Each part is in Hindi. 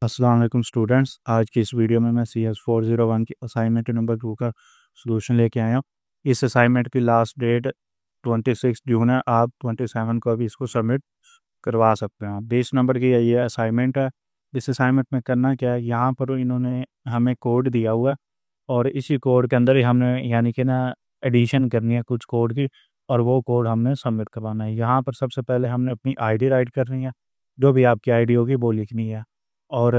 अस्सलाम वालेकुम स्टूडेंट्स। आज की इस वीडियो में मैं CS401 की असाइनमेंट नंबर 2 का सलूशन लेके आया हूँ। इस असाइनमेंट की लास्ट डेट 26 जून है। आप 27 को अभी इसको सबमिट करवा सकते हैं। 20 नंबर की ये असाइनमेंट है। इस असाइनमेंट में करना क्या है, यहाँ पर इन्होंने हमें कोड दिया हुआ है और इसी कोड के अंदर ही हमने यानी कि ना एडिशन करनी है कुछ कोड की, और वो कोड हमने सबमिट करवाना है। यहाँ पर सबसे पहले हमने अपनी आईडी राइट करनी है, जो भी आपकी आईडी होगी वो लिखनी है, और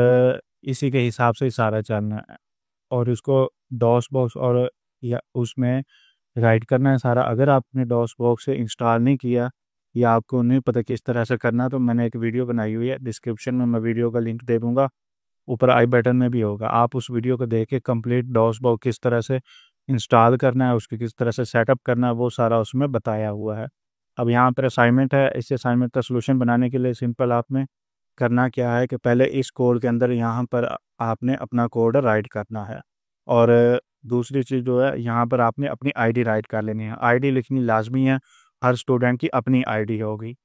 इसी के हिसाब से ही सारा चलना है। और उसको डॉस बॉक्स और या उसमें राइट करना है सारा। अगर आपने डॉस बॉक्स से इंस्टॉल नहीं किया या आपको नहीं पता किस तरह से करना, तो मैंने एक वीडियो बनाई हुई है, डिस्क्रिप्शन में मैं वीडियो का लिंक दे दूँगा, ऊपर आई बटन में भी होगा। आप उस वीडियो को देख के कंप्लीट डॉस बॉक्स किस तरह से इंस्टॉल करना है, उसकी किस तरह से सेटअप करना है, वो सारा उसमें बताया हुआ है। अब यहाँ पर असाइनमेंट है। इस असाइनमेंट का सोल्यूशन बनाने के लिए सिंपल आपने करना क्या है कि पहले इस कोड के अंदर यहाँ पर आपने अपना कोड राइट करना है, और दूसरी चीज़ जो है, यहाँ पर आपने अपनी आईडी राइट कर लेनी है। आईडी लिखनी लाजमी है, हर स्टूडेंट की अपनी आईडी होगी।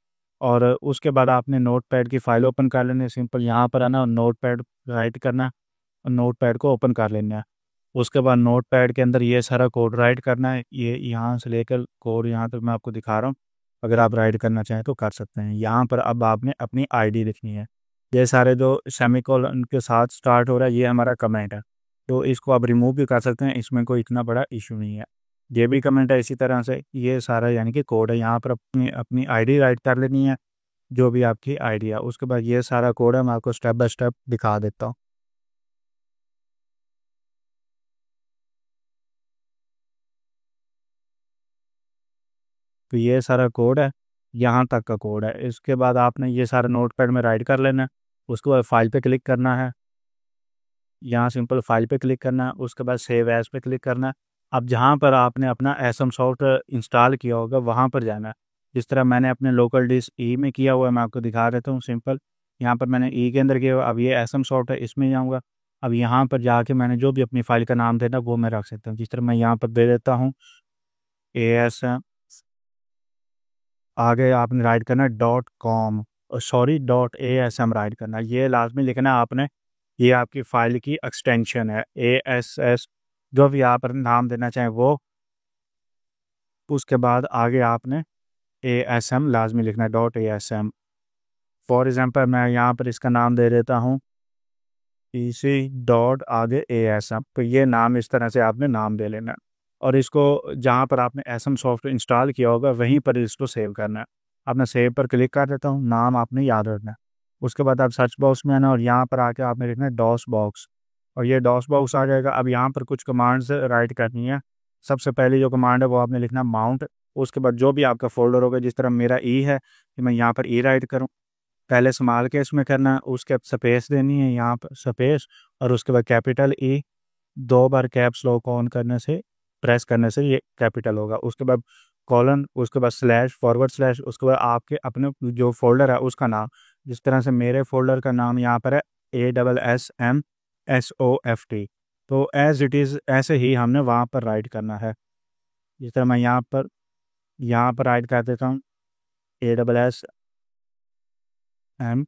और उसके बाद आपने नोट पैड की फ़ाइल ओपन कर लेनी है। सिंपल यहाँ पर है ना, नोट पैड राइट करना है और नोट पैड को ओपन कर लेना है। उसके बाद नोट पैड के अंदर ये सारा कोड राइट करना है। ये यहाँ से लेकर कोड यहाँ तक मैं आपको दिखा रहा हूँ। अगर आप राइट करना चाहें तो कर सकते हैं। यहाँ पर अब आपने अपनी आईडी लिखनी है। ये सारे जो सेमीकोलन के साथ स्टार्ट हो रहा है, ये हमारा कमेंट है, तो इसको आप रिमूव भी कर सकते हैं, इसमें कोई इतना बड़ा इशू नहीं है। ये भी कमेंट है। इसी तरह से ये सारा यानी कि कोड है। यहाँ पर अपनी अपनी आईडी राइट कर लेनी है, जो भी आपकी आईडी है। उसके बाद ये सारा कोड है, मैं आपको स्टेप बाय स्टेप दिखा देता हूँ। तो ये सारा कोड है, यहाँ तक का कोड है। इसके बाद आपने ये सारा नोट पैड में राइट कर लेना है। उसके बाद फाइल पे क्लिक करना है, यहाँ सिंपल फाइल पे क्लिक करना है। उसके बाद सेव एज पे क्लिक करना है। अब जहाँ पर आपने अपना एसएम सॉफ्ट इंस्टॉल किया होगा वहाँ पर जाना है। जिस तरह मैंने अपने लोकल डिस्क ई में किया हुआ है, मैं आपको दिखा देता हूँ। सिंपल यहाँ पर मैंने ई के अंदर किया हुआ। अब ये एसएम सॉफ्ट है, इसमें जाऊँगा। अब यहाँ पर जाके मैंने जो भी अपनी फाइल का नाम देना वो मैं रख सकता हूँ। जिस तरह मैं यहाँ पर दे देता हूँ ASM। आगे आपने राइट करना है .com, सॉरी .asm राइट करना है। ये लाजमी लिखना है आपने। ये आपकी फाइल की एक्सटेंशन है, ASS, जो भी आप नाम देना चाहें वो। उसके बाद आगे आपने ASM लाजमी लिखना है, .asm। फॉर एग्जांपल मैं यहाँ पर इसका नाम दे देता हूँ PC डॉट आगे ASM। तो ये नाम इस तरह से आपने नाम दे लेना है, और इसको जहाँ पर आपने एसएम सॉफ्टवेयर इंस्टॉल किया होगा वहीं पर इसको सेव करना है। आपने सेव पर क्लिक कर देता हूँ। नाम आपने याद रखना है। उसके बाद आप सर्च बॉक्स में आना और यहाँ पर आके आपने लिखना है डॉस बॉक्स, और ये डॉस बॉक्स आ जाएगा। अब यहाँ पर कुछ कमांड्स राइट करनी है। सबसे पहली जो कमांड है वो आपने लिखना माउंट। उसके बाद जो भी आपका फोल्डर होगा, जिस तरह मेरा ई है, कि मैं यहाँ पर ई राइट करूँ, पहले स्मॉल केस में करना है। उसके बाद स्पेस देनी है, यहाँ पर स्पेस, और उसके बाद capital E. 2 bar caps lock on करने से, प्रेस करने से ये कैपिटल होगा। उसके बाद कॉलन, उसके बाद स्लैश, फॉरवर्ड स्लैश, उसके बाद आपके अपने जो फोल्डर है उसका नाम। जिस तरह से मेरे फोल्डर का नाम यहाँ पर है ASSMSOFT, तो एज इट इज़ ऐसे ही हमने वहाँ पर राइट करना है। जिस तरह मैं यहाँ पर राइट कर देता हूँ ASSM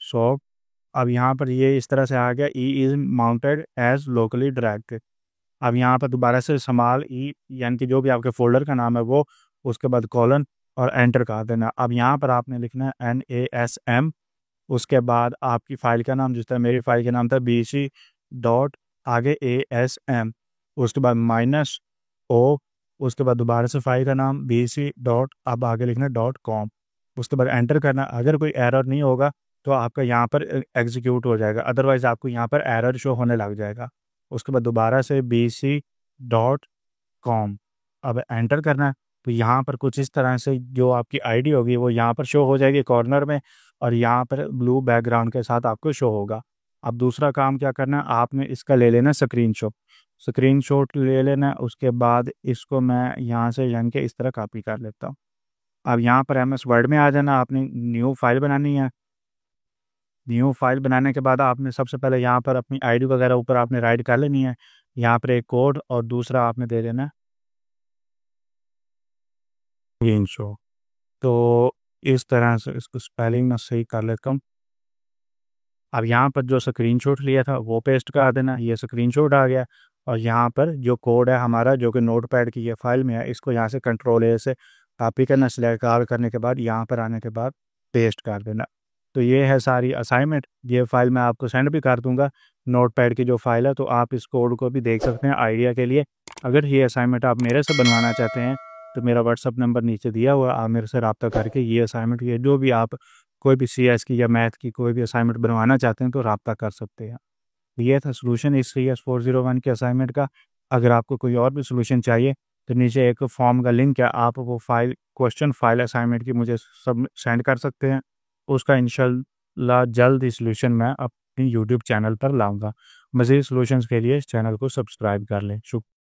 सॉफ्ट। अब यहाँ पर ये इस तरह से आ गया, E is mounted as locally direct. अब यहाँ पर दोबारा से स्मॉल ई, यानी कि जो भी आपके फोल्डर का नाम है वो, उसके बाद कॉलन और एंटर कर देना। अब यहाँ पर आपने लिखना है NASM। उसके बाद आपकी फ़ाइल का नाम, जिस तरह मेरी फ़ाइल का नाम था BC डॉट आगे ASM, उसके बाद -O, उसके बाद दोबारा से फ़ाइल का नाम BC डॉट, अब आगे लिखना .com। उसके बाद एंटर करना। अगर कोई एरर नहीं होगा तो आपका यहाँ पर एग्जीक्यूट हो जाएगा, अदरवाइज़ आपको यहाँ पर एरर शो होने लग जाएगा। उसके बाद दोबारा से BC.com, अब एंटर करना है। तो यहाँ पर कुछ इस तरह से जो आपकी आईडी होगी वो यहाँ पर शो हो जाएगी कॉर्नर में, और यहाँ पर ब्लू बैकग्राउंड के साथ आपको शो होगा। अब दूसरा काम क्या करना है, आपने इसका ले लेना स्क्रीनशॉट ले लेना है। उसके बाद इसको मैं यहाँ से यानी कि इस तरह कॉपी कर लेता हूँ। अब यहाँ पर MS वर्ड में आ जाना। आपने न्यू फाइल बनानी है। न्यू फाइल बनाने के बाद आपने सबसे पहले यहाँ पर अपनी आईडी वगैरह ऊपर आपने राइट कर लेनी है। यहाँ पर एक कोड, और दूसरा आपने दे देना है ग्रीन शो। तो इस तरह से इसको स्पेलिंग में सही कर लेता हूँ। अब यहाँ पर जो स्क्रीनशॉट लिया था वो पेस्ट कर देना, ये स्क्रीनशॉट आ गया। और यहाँ पर जो कोड है हमारा जो कि नोटपैड की ये फाइल में है, इसको यहाँ से कंट्रोल ए से कॉपी करना, सिलेक्ट करने के बाद यहाँ पर आने के बाद पेस्ट कर देना। तो ये है सारी असाइनमेंट। ये फाइल मैं आपको सेंड भी कर दूंगा, नोटपैड की जो फाइल है, तो आप इस कोड को भी देख सकते हैं आइडिया के लिए। अगर ये असाइनमेंट आप मेरे से बनवाना चाहते हैं तो मेरा व्हाट्सअप नंबर नीचे दिया हुआ, आप मेरे से रब्ता करके ये असाइनमेंट, ये जो भी आप कोई भी CS की या मैथ की कोई भी असाइनमेंट बनवाना चाहते हैं तो रब्ता कर सकते हैं। ये था सोल्यूशन इस CS401 के असाइनमेंट का। अगर आपको कोई और भी सोल्यूशन चाहिए तो नीचे एक फॉर्म का लिंक है, आप वो फाइल क्वेश्चन फाइल असाइनमेंट की मुझे सब सेंड कर सकते हैं। उसका इंशाल्लाह जल्द ही सोल्यूशन मैं अपनी यूट्यूब चैनल पर लाऊंगा। मज़ीद सोल्यूशंस के लिए इस चैनल को सब्सक्राइब कर लें। शुक्रिया।